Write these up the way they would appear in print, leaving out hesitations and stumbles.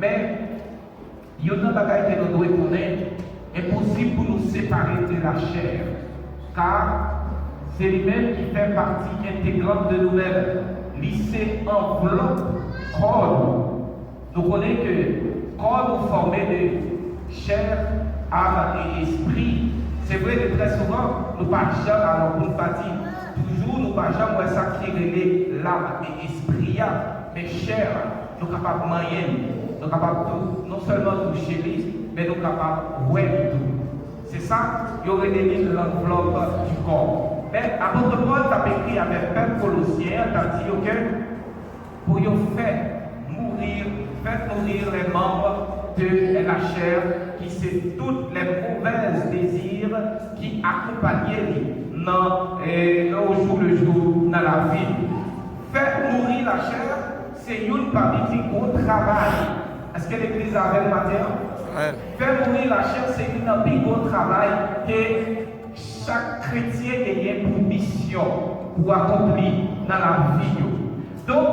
Mais, il y a une bagaille que nous devons connaître, est possible pour nous séparer de la chair. Car c'est lui-même qui fait partie intégrante de nous-mêmes. Lycée enveloppe corps. Nous connaissons que corps nous formé de chair, âme et esprit. C'est vrai que très souvent, nous ne pas jamais, alors pour nous pas dire, toujours nous ne pas jamais ça qui est l'âme et l'esprit. Mais chair, nous sommes capables de manier, nous sommes capables de non seulement toucher lui, mais nous sommes capables de voir tout. C'est ça, il y aurait des l'enveloppe du corps. Mais l'apôtre Paul t'a écrit avec Père Colossiens, t'a dit que pour y faire mourir les membres de la chair, qui c'est toutes les mauvaises désirs qui accompagnaient au jour le jour dans la vie. Faire mourir la chair, c'est une parmi des gros travail. Est-ce que l'Église avait le matin? Ouais. Faire mourir la chair, c'est un plus gros travail que chaque chrétien a pour mission pour accomplir dans la vie. Donc,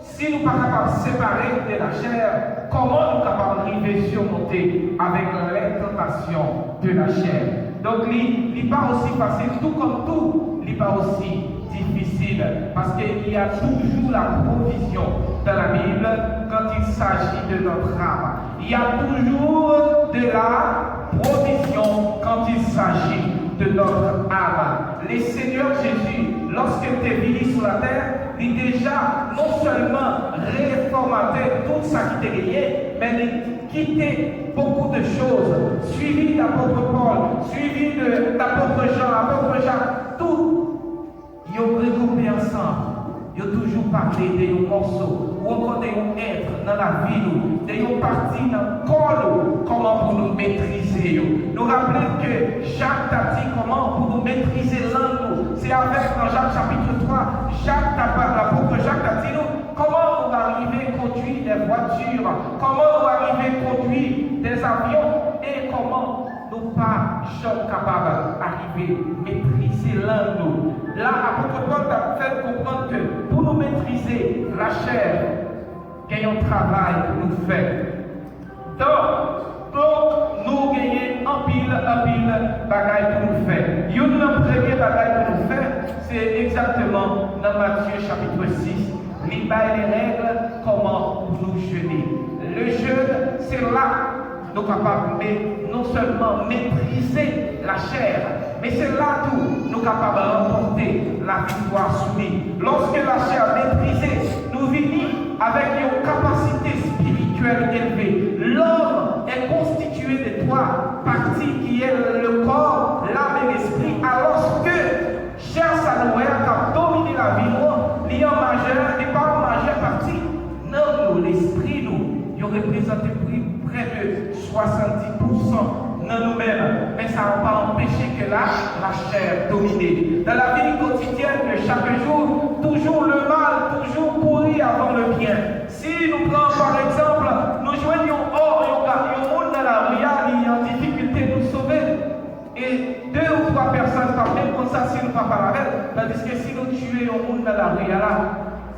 si nous ne sommes pas capables de séparer de la chair, comment nous sommes capables d'arriver surmonter avec l'incantation de la chair? Donc, il n'est pas aussi facile, tout comme tout, il n'est pas aussi difficile, parce qu'il y a toujours la provision dans la Bible quand il s'agit de notre âme. Il y a toujours de la provision quand il s'agit de notre âme. Le Seigneur Jésus, lorsqu'il est venu sur la terre, il déjà non seulement réformatait tout ça qui était lié, mais il quittait beaucoup de choses, suivi d'apôtre Paul, suivi de l'apôtre Jean, l'apôtre Jacques, tout, ils ont regroupé ensemble. Ils ont toujours parlé de morceaux, ou encore de être dans la vie, de partie dans le corps, comment pour nous maîtriser. Nous rappelons que Jacques t'a dit comment pour nous maîtriser l'angle. C'est avec dans Jacques chapitre 3, l'apôtre Jacques t'a dit comment on va arriver à conduire des voitures, comment on va arriver à conduire des avions et comment nous pas sommes capables d'arriver à maîtriser l'angle. Là, l'apôtre Paul t'a fait comprendre que pour nous maîtriser la chair, qu'il y a un travail pour nous faire. Donc nous gagnons en pile bagaille pour nous faire. Une première bagaille pour nous faire, c'est exactement dans Matthieu chapitre 6. Les règles, comment nous jeûner. Le jeûne, c'est là nous sommes capables de non seulement maîtriser la chair, mais c'est là où nous sommes capables de remporter la victoire sur lui. Lorsque la chair est maîtrisée, nous vivons avec une capacité spirituelle élevée. L'homme est constitué de trois parties qui est le corps, l'âme et l'esprit, alors que chair Sanoé a dominé la vie, l'ayant majeur n'est pas en majeure partie. Non, l'esprit, il représente près de 70% dans nous-mêmes, mais ça n'a pas empêché que la chair domine. Dans la vie quotidienne de chaque jour, toujours le mal, toujours courir avant le bien. Si nous prenons par exemple, nous joignons un monde dans la rue, il y a une difficulté de nous sauver. Et 2 ou 3 personnes parlent même comme ça si nous ne parlons pas avec elle. Tandis que si nous tuons un monde dans la rue, là,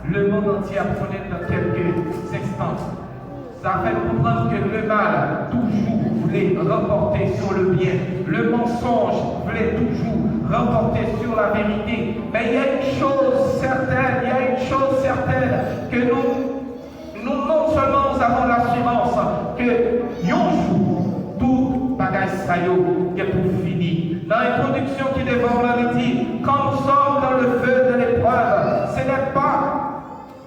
le monde entier apprenait dans quelques instants. Ça fait comprendre que le mal toujours voulait remporter sur le bien. Le mensonge voulait toujours remporter sur la vérité. Mais il y a une chose certaine, que nous non seulement nous avons l'assurance que un jour, tout bagage ça est pour finir. Dans l'introduction qui devant on dit, quand nous sommes dans le feu de l'épreuve, ce n'est pas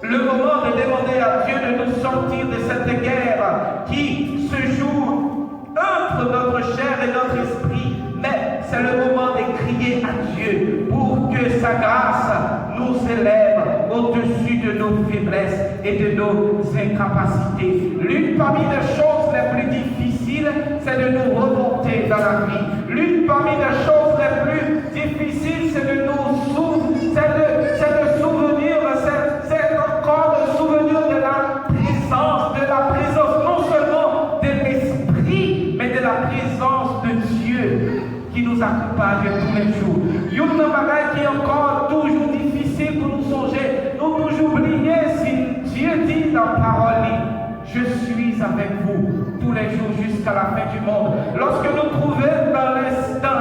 le moment de demander à Dieu de nous sortir de cette guerre qui se joue entre notre chair et notre esprit, mais c'est le moment de crier à Dieu pour que sa grâce nous élève au-dessus de nos faiblesses et de nos incapacités. L'une parmi les choses les plus difficiles, c'est de nous remonter dans la vie. L'une parmi les choses les plus difficiles, c'est de nous souvenir, non seulement de l'esprit, mais de la présence de Dieu qui nous accompagne tous les jours. Il y a une bagaille qui est encore toujours difficile pour nous songer. Nous toujours oublier si Dieu dit dans la parole, je suis l'Église avec vous tous les jours jusqu'à la fin du monde. Lorsque nous trouvons dans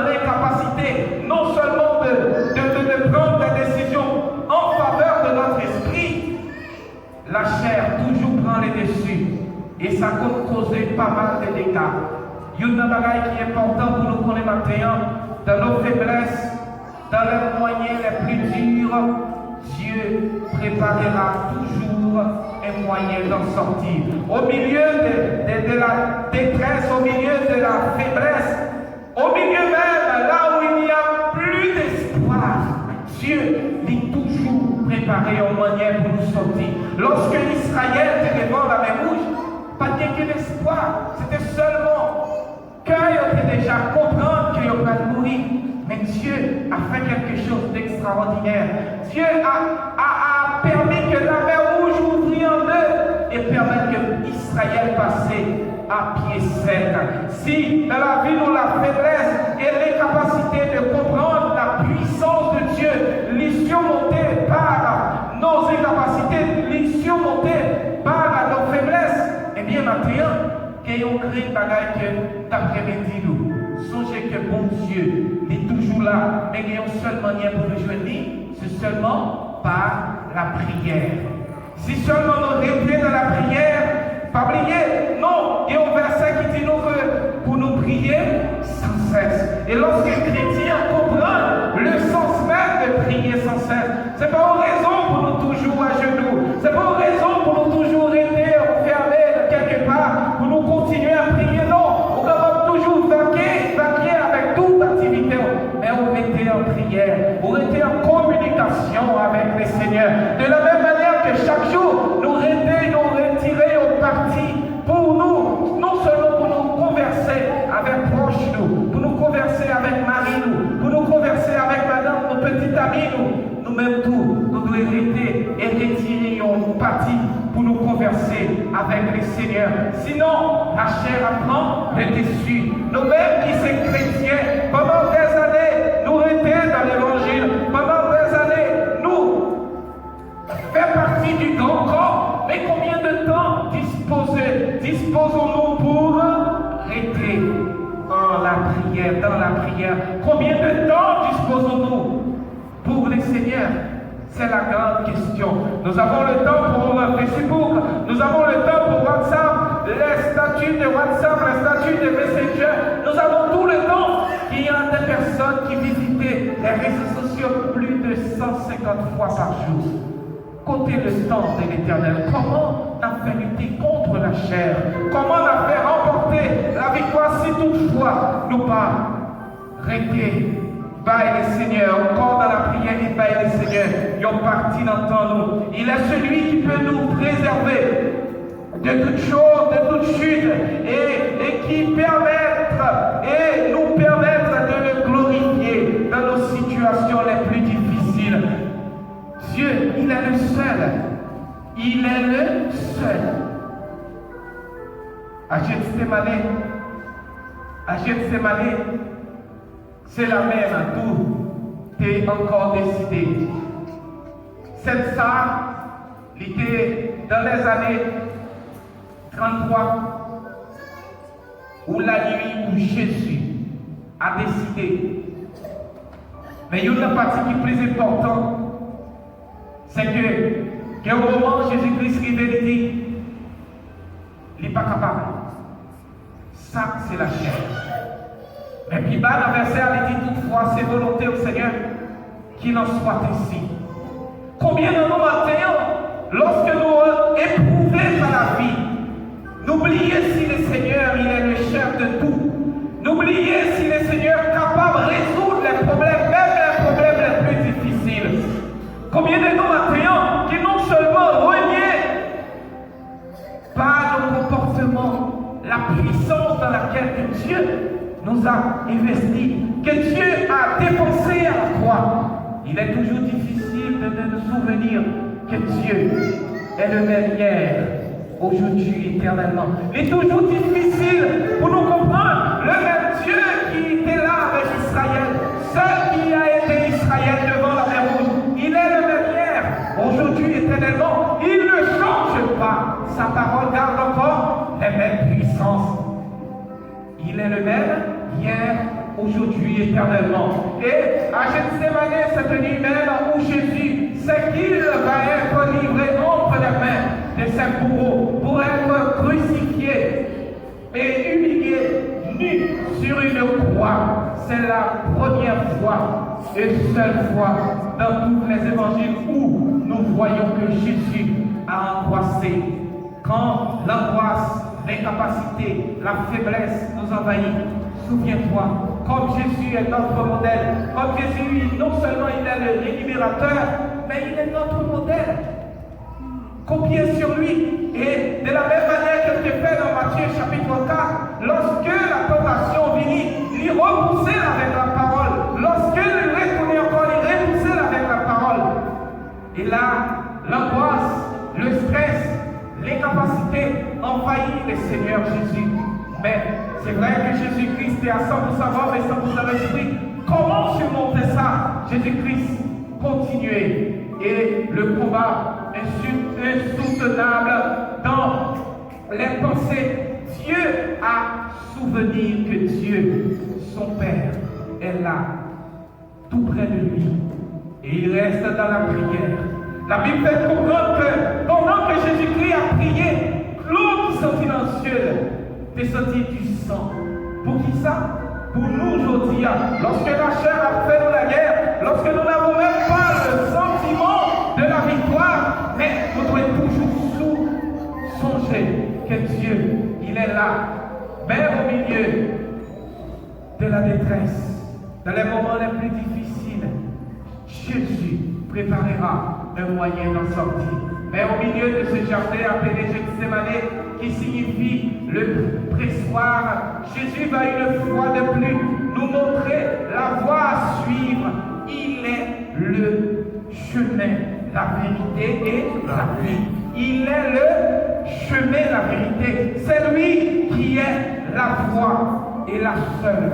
l'incapacité non seulement de prendre des décisions en faveur de notre esprit, la chair toujours prend les dessus et ça peut causer pas mal de dégâts. Il y a un bagage qui est important pour nous connaître maintenant, dans nos faiblesses, dans les moyens les plus durs, Dieu préparera toujours un moyen d'en sortir. Au milieu de la détresse, au milieu de la faiblesse, au milieu même là où il n'y a plus d'espoir, Dieu dit toujours préparer un moyen pour nous sortir. Lorsque Israël était devant la mer Rouge, pas qu'un espoir, c'était seulement qu'il était déjà comprendre qu'il allait mourir. Mais Dieu a fait quelque chose d'extraordinaire. Dieu a permis que la mer Rouge ouvrit en deux et permettre que Israël passe à pied sec. Si dans la vie ou la faiblesse et l'incapacité de comprendre la puissance de Dieu, les surmonter par nos incapacités, les surmonter par nos faiblesses, eh bien maintenant, qu'ayons créé bagaille que d'après-midi nous. Songez que bon Dieu est toujours là, mais il y a un seul moyen pour nous joindre, c'est seulement par la prière. Si seulement nous restons dans la prière, pas oublier, non, il y a un verset qui dit nous que pour nous prier sans cesse. Et lorsque les chrétiens comprennent le sens même de prier sans cesse, c'est pas une raison pour nous toujours à genoux, c'est pas une raison pour nous toujours rester enfermés quelque part, pour nous continuer à prier, non, on va toujours vaquer avec toute activité, mais on était en prière, on était en communication avec le Seigneur. De la même manière que chaque jour, nous retirer au parti pour nous, non seulement pour nous converser avec proches nous, pour nous converser avec Marie nous, pour nous converser avec madame, nos petites amies nous-mêmes tous, nous devons rester et retirer au parti pour nous converser avec le Seigneur. Sinon, la chair apprend le dessus. Nous-mêmes qui sommes chrétiens, pendant des années, nous restons dans l'évangile, pendant des années, nous faisons partie du grand corps, mais combien de temps disposons-nous pour rester dans la prière? Combien de temps disposons-nous pour le Seigneur? C'est la grande question. Nous avons le temps pour Facebook, nous avons le temps pour WhatsApp, les statuts de WhatsApp, les statuts de Messenger. Nous avons tout le temps. Il y a des personnes qui visitent les réseaux sociaux plus de 150 fois par jour. Côté le temps de l'Éternel, comment on a fait lutter contre la chair? Comment on a fait remporter la victoire si toutefois nous pas rester by le Seigneur, encore dans la prière et by le Seigneur, ils ont parti dans nous. Il est celui qui peut nous préserver de toutes choses, de toutes chutes, et qui nous permettre de le glorifier dans nos situations les plus difficiles. Dieu, il est le seul. Il est le seul. À Gethsémane, c'est la même à tout. Tu es encore décidé. C'est ça, il était dans les années 33, où la nuit où Jésus a décidé. Mais il y a une partie qui est plus importante, c'est qu'au moment où Jésus-Christ révèle, il n'est pas capable. Ça, c'est la chair. Mais puis, dans le verset, il dit toutefois, c'est volonté au Seigneur qu'il en soit ainsi. Combien de nous maintenant, lorsque nous éprouvons par la vie, n'oubliez si le Seigneur, il est le chef de tout. N'oubliez si le Seigneur est capable de résoudre les problèmes, même les problèmes les plus difficiles. Combien de nous maintenant qui non seulement renient par nos comportements la puissance dans laquelle Dieu nous a investi, que Dieu a dépensé à la croix. Il est toujours difficile de nous souvenir que Dieu est le même hier, aujourd'hui, éternellement. Il est toujours difficile pour nous comprendre le même Dieu qui était là avec Israël, seul qui a été Israël devant la mer Rouge. Il est le même hier, aujourd'hui, éternellement. Il ne change pas. Sa parole garde encore les éternelle puissance. Il est le même hier, aujourd'hui, éternellement. Et à Gethsémani, cette nuit même où Jésus sait qu'il va être livré entre les mains de ses bourreaux pour être crucifié et humilié, nu sur une croix. C'est la première fois et seule fois dans tous les évangiles où nous voyons que Jésus a angoissé. Quand l'angoisse, l'incapacité, la faiblesse nous envahit, souviens-toi, comme Jésus est notre modèle, comme Jésus, non seulement il est le libérateur, mais il est notre modèle. Copiez sur lui. Et de la même manière que tu fais dans Matthieu chapitre 4, lorsque la tentation venait, il repoussait avec la parole. Lorsque il retournait encore, il repoussait avec la parole. Et là, l'angoisse, le stress, l'incapacité envahit le Seigneur Jésus. Mais c'est vrai que Jésus-Christ est à 100% homme et 100% esprit. Comment surmonter ça? Jésus-Christ continuait. Et le combat insoutenable dans les pensées. Dieu a souvenir que Dieu, son Père, est là, tout près de lui. Et il reste dans la prière. La Bible fait comprendre que pendant que Jésus-Christ a prié, l'eau qui sortit dans le ciel, est sortie du sang. Pour qui ça? Pour nous aujourd'hui. Lorsque la chair a fait la guerre, lorsque nous n'avons même pas le sentiment de la victoire, mais nous devons toujours songer que Dieu, il est là, même au milieu de la détresse, dans les moments les plus difficiles. Jésus préparera un moyen d'en sortir. Mais au milieu de ce jardin appelé Gethsémani, qui signifie le pressoir, Jésus va une fois de plus nous montrer la voie à suivre. Il est le chemin, la vérité et la vie. Il est le chemin, la vérité. C'est lui qui est la voie et la seule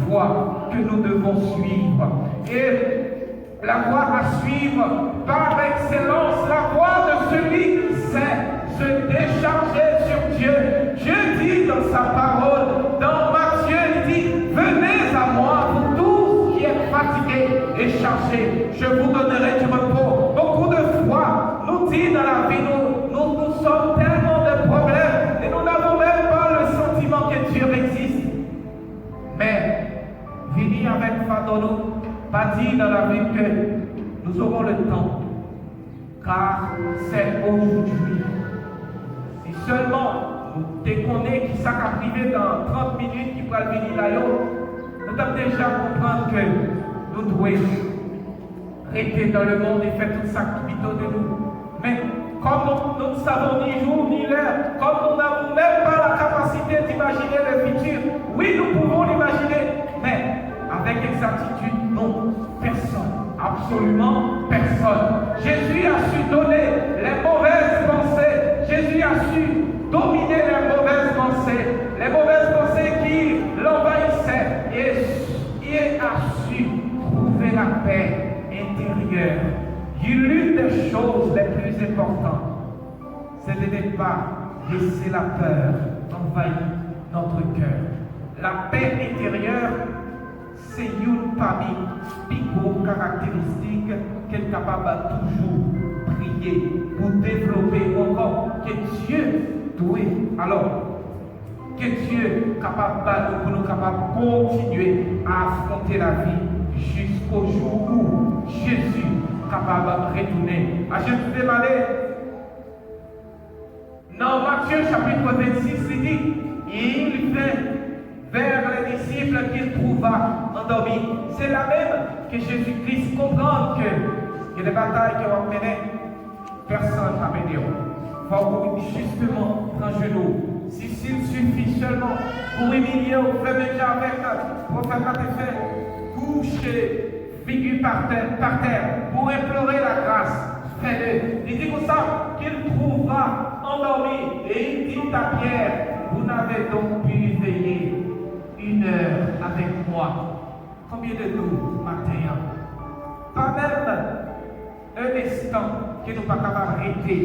voie que nous devons suivre. Et la voie à suivre par excellence, la voie de celui, c'est se décharger sur Dieu. Dieu dit dans sa parole, dans Matthieu, il dit, venez à moi, vous tous qui êtes fatigués et chargés, je vous donnerai du repos. Beaucoup de fois, nous dit dans la vie, nous sommes tellement de problèmes et nous n'avons même pas le sentiment que Dieu existe. Mais, venez avec Fadono, pas dit dans la Bible que nous aurons le temps, car c'est aujourd'hui. Si seulement nous déconnons qui s'est privé dans 30 minutes qui pourra venir là, nous devons déjà comprendre que nous devons rester dans le monde et faire toute sa activité de nous. Mais comme nous ne savons ni jour ni l'heure, comme nous n'avons même pas la capacité d'imaginer le futur, oui, nous pouvons l'imaginer, mais avec exactitude, non, personne, absolument personne. Jésus a su donner les mauvaises pensées, Jésus a su dominer les mauvaises pensées qui l'envahissaient, et il a su trouver la paix intérieure. L'une des choses les plus importantes, c'est de ne pas laisser la peur envahir notre cœur. La paix intérieure, c'est une parmi les caractéristiques qu'elle est capable de toujours prier pour développer encore que Dieu doit. Alors, que Dieu est capable de nous capables de continuer à affronter la vie jusqu'au jour où Jésus est capable de retourner. À Gethsémani, dans Matthieu chapitre 26, il dit, il vint vers les disciples qu'il trouva endormis. C'est la même que Jésus-Christ comprend que les batailles qui vont mener, personne n'a mené. Il faut justement prendre genou. Si s'il suffit seulement pour humilier, faire déjà avec le prophète Matthieu, coucher, figure par terre, pour implorer la grâce, fais-le. Il dit comme ça qu'il trouvera endormi et il dit à Pierre, vous n'avez donc pu veiller une heure avec moi. Combien de nous, matin? Pas même un instant que nous ne sommes pas capables d'arrêter.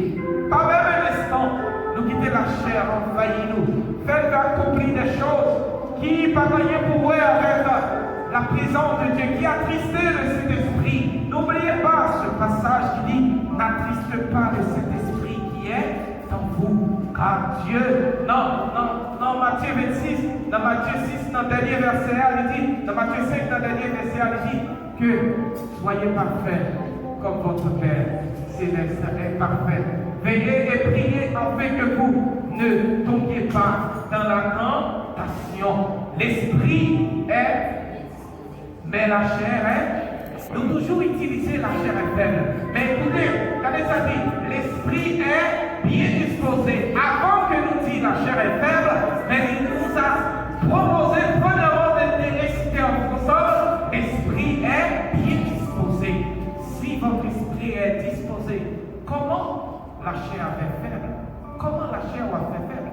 Pas même un instant, nous quitter la chair, envahir nous, faire accomplir des choses qui ne pas rien pour voir avec la présence de Dieu, qui attristé le Saint-Esprit. N'oubliez pas ce passage qui dit, n'attriste pas le Saint-Esprit qui est en vous. Car Dieu, non, Matthieu 26, dans Matthieu 6, dans le dernier verset, il dit, dans Matthieu 5, dans le dernier verset, il dit que soyez parfaits comme votre Père céleste est parfait. Veillez et priez afin que vous ne tombiez pas dans la tentation. L'esprit est, mais la chair est. Nous toujours utiliser la chair est faible. Mais écoutez, regardez ça dit, l'esprit est bien disposé. Avant que nous disions la chair est faible, mais il nous a proposé premièrement de réciter en français, l'esprit est bien disposé. Si votre esprit est disposé, comment la chair est faible? Comment la chair va faire faible?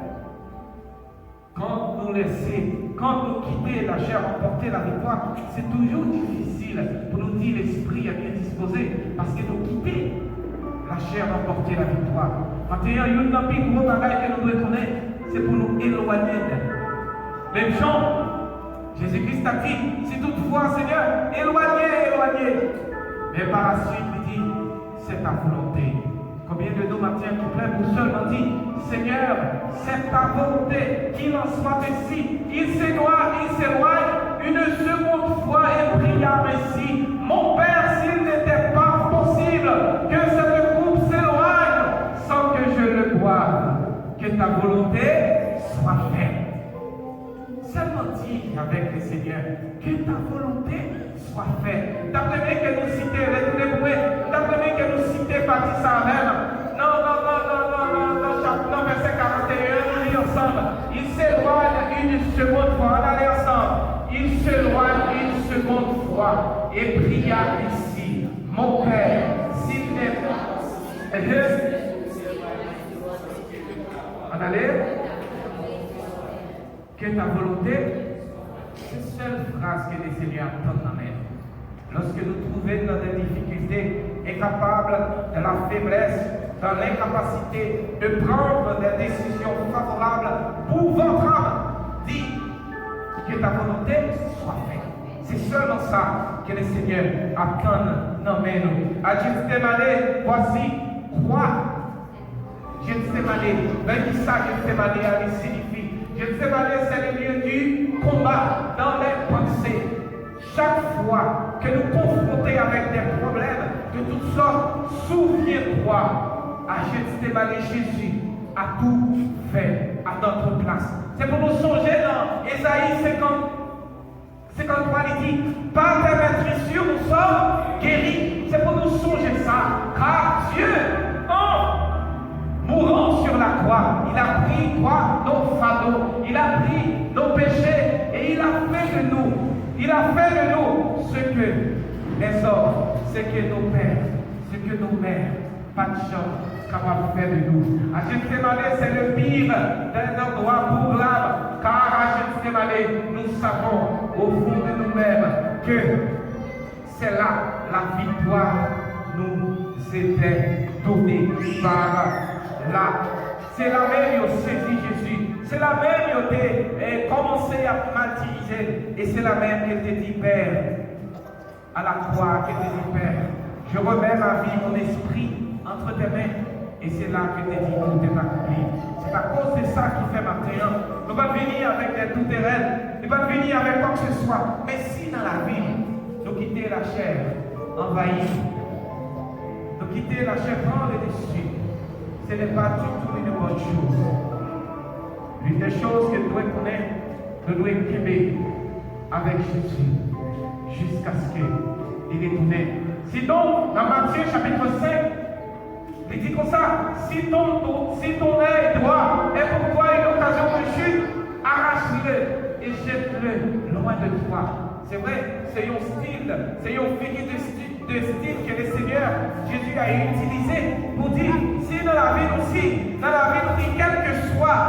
Quand nous laissons, quand nous quittons la chair emporter la victoire, c'est toujours difficile pour nous dire l'esprit est bien disposé, parce que nous quittons la chair emporter la victoire. Maintenant, il y a une plus gros bagage que nous devons connaître, c'est pour nous éloigner d'elle. Même Jean, Jésus-Christ a dit, si toutefois, Seigneur, éloignez. Mais par la suite, il dit, c'est ta volonté. Combien de nous maintenant qui prennent pour seulement dit, Seigneur, c'est ta volonté qu'il en soit ainsi. Il s'éloigne une seconde fois et pria ainsi. Mon Père, s'il n'était pas possible que cette coupe s'éloigne sans que je le boive, que ta volonté soit faite. Seulement dit avec le Seigneur, que ta volonté soit faite. D'après que nous citons, d'après que nous citons Baptiste Arène, non, verset 41, nous lisons ensemble. Il s'éloigne une seconde fois, on allait ensemble. Il s'éloigne une seconde fois et pria ici, mon Père, s'il n'est pas. On allait. Que ta volonté, c'est la seule phrase que les Seigneurs entendent dans l'air. Lorsque nous trouvons dans des difficultés, incapables de la faiblesse, dans l'incapacité de prendre des décisions favorables pour votre âme, dis que ta volonté soit faite. C'est seulement ça que les Seigneurs attendent dans nous. À Gethsémane, voici, crois. Gethsémane, même ça, Gethsémane, elle signifie. Gethsémane, c'est le lieu du combat dans les pensées. Chaque fois que nous confrontons avec des problèmes de toutes sortes, souviens-toi, à Gethsémane, Jésus a tout fait à notre place. C'est pour nous songer dans Ésaïe 53, il dit, par tes maîtrisures, nous sommes guéris. C'est pour nous songer ça, car Dieu, mourant sur la croix, il a pris quoi? Nos fardeaux, il a pris nos péchés et il a fait de nous ce que les hommes, ce que nos pères, ce que nos mères, pas de chance capables de faire de nous. À Gethsémane, c'est le pire des endroits pour l'âme, car à Gethsémane, nous savons au fond de nous-mêmes que c'est là la victoire nous était donnée par là. C'est la même qui a saisi Jésus. C'est la même qui a commencé à martyriser. Et c'est la même qui a dit, Père, à la croix, qui a dit, Père, je remets ma vie, mon esprit entre tes mains. Et c'est là que tu as dit, tout est accompli. C'est à cause de ça qui fait maintenant. Nous ne pas venir avec des tout terrains. Nous ne pas venir avec quoi que ce soit. Mais si dans la vie, nous quitter la chair envahie, nous quitter la chair prendre le dessus, ce n'est pas du tout une bonne chose. L'une des choses que nous devons connaître, nous devons aimer avec Jésus jusqu'à ce qu'il est tourné. Si donc, dans Matthieu chapitre 5, il dit comme ça, si ton œil droit est pour toi une occasion de chute, arrache-le et jette-le loin de toi. C'est vrai, c'est un style, c'est une figure de style que le Seigneur Jésus a utilisé pour dire, si dans la vie aussi, quel que soit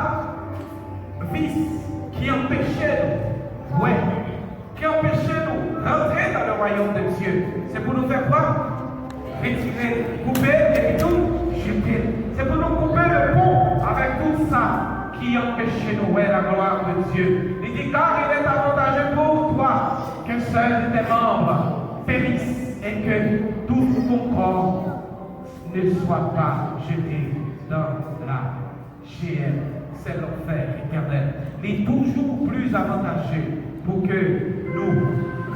vice qui empêchait nous, qui empêchait nous rentrer dans le royaume de Dieu, c'est pour nous faire quoi? retirer, couper et tout jeter. C'est pour nous couper le pont avec tout ça qui empêche nous la gloire de Dieu. Il dit car il est avantageux pour toi qu'un seul de tes membres périsse et que tout ton corps ne soit pas jeté dans la géhenne. C'est l'enfer éternel. Il est toujours plus avantageux pour que nous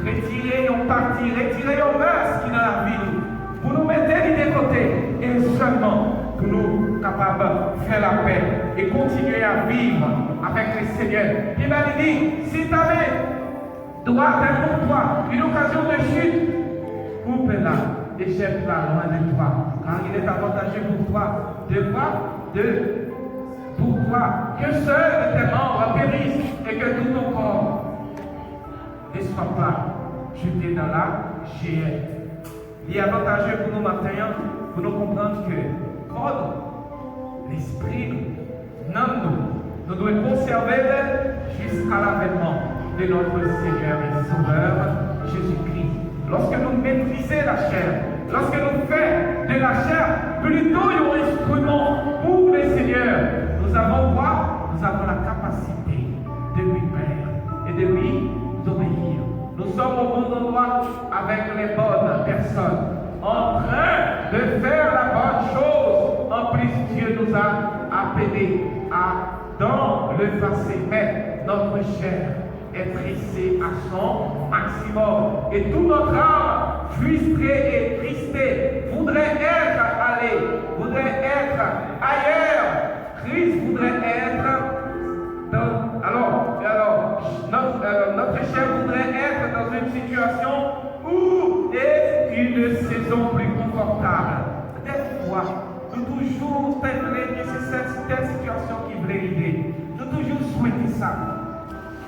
retirions partie, retirions ce qui est dans la vie, pour nous mettre de côté et seulement pour nous capables de faire la paix et continuer à vivre avec le Seigneur. Il va lui dire, si tu avais droit pour toi une occasion de chute, coupe-la et jette-la loin de toi. Car il est avantageux pour toi de quoi? Pour toi que seul de tes membres périsse et que tout ton corps ne soit pas jeté dans la géhenne. Il est avantageux pour nous maintenant, pour nous comprendre que quand l'Esprit nous devons conserver jusqu'à l'avènement de notre Seigneur et Sauveur Jésus-Christ. Lorsque nous maîtrisons la chair, lorsque nous faisons de la chair plutôt un instrument pour le Seigneur, nous avons quoi? Nous avons la capacité de lui plaire et de lui obéir. Nous sommes au bon endroit avec les bonnes personnes, en train de faire la bonne chose. En plus, Dieu nous a appelés dans le passé. Mais notre chair est pressée à son maximum. Et toute notre âme, frustrée et tristée, voudrait être allée, voudrait être ailleurs. Christ voudrait être dans. Notre chair voudrait être dans une situation où est une saison plus confortable. Des fois, nous toujours tenons que c'est cette situation qui voudrait arriver. Nous toujours souhaitons ça.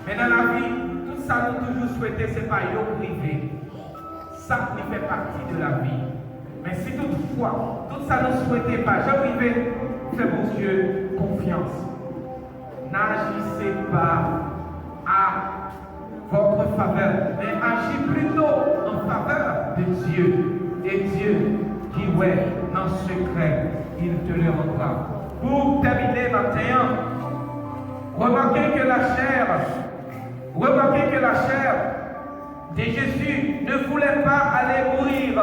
Mais dans la vie, tout ça, nous toujours souhaitons, ce n'est pas yo privé. Ça ne fait partie de la vie. Mais si toutefois, tout ça ne souhaitait pas, j'ai privé, faites mon Dieu confiance. N'agissez pas à votre faveur, mais agissez plutôt en faveur de Dieu. Et Dieu qui ouais dans le secret, il te le rendra. Pour terminer maintenant, remarquez que la chair de Jésus ne voulait pas aller mourir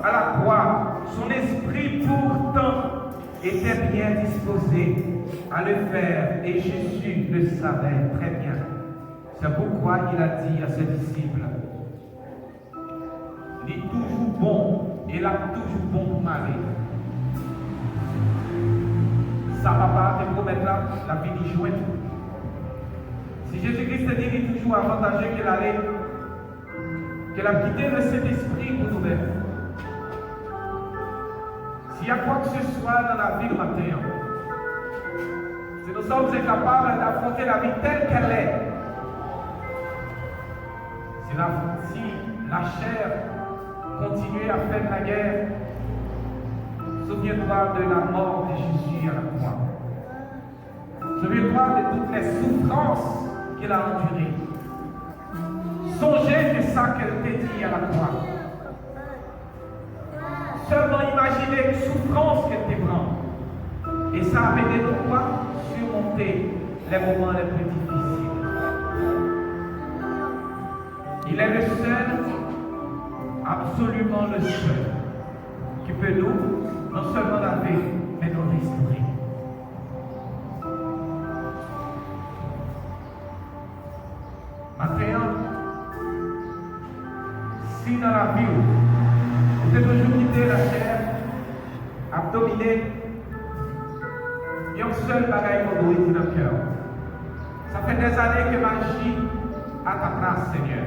à la croix. Son esprit pourtant était bien disposé à le faire et Jésus le savait très bien. C'est pourquoi il a dit à ses disciples, il est toujours bon, il a toujours bon pour m'aller. Ça ne va pas te promettre la vie qui jouait. Si Jésus-Christ te dit qu'il est toujours avantageux qu'il allait, qu'il a quitté le Saint-Esprit pour nous-mêmes. S'il y a quoi que ce soit dans la vie du matin, si nous sommes incapables d'affronter la vie telle qu'elle est, si la chair continue à faire la guerre, souviens-toi de la mort de Jésus à la croix. Souviens-toi de toutes les souffrances qu'il a endurées. Songez de ça qu'elle t'a dit à la croix. Seulement imaginez les souffrances qu'elle te prend. Et ça a aidé de quoi surmonter les moments les plus difficiles. Il est le seul, absolument le seul, qui peut nous, non seulement laver, mais nous restaurer. Maintenant, si dans la vie, vous avez toujours quitté la chair, abdominée, il y a un seul bagage qu'on doit dans le cœur. Ça fait des années que j'agis à ta place, Seigneur.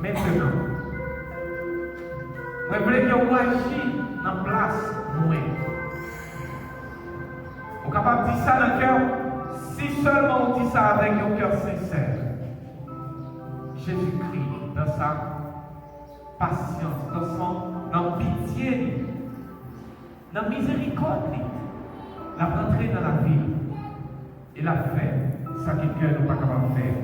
Maintenant, je voulais que vous agissiez en place, moi. Vous êtes capable de dire ça dans le cœur, si seulement on dit ça avec un cœur sincère. Jésus-Christ, dans sa patience, dans pitié, dans miséricorde, la rentrée dans la vie, il a fait ça que quelqu'un n'est pas capable de faire.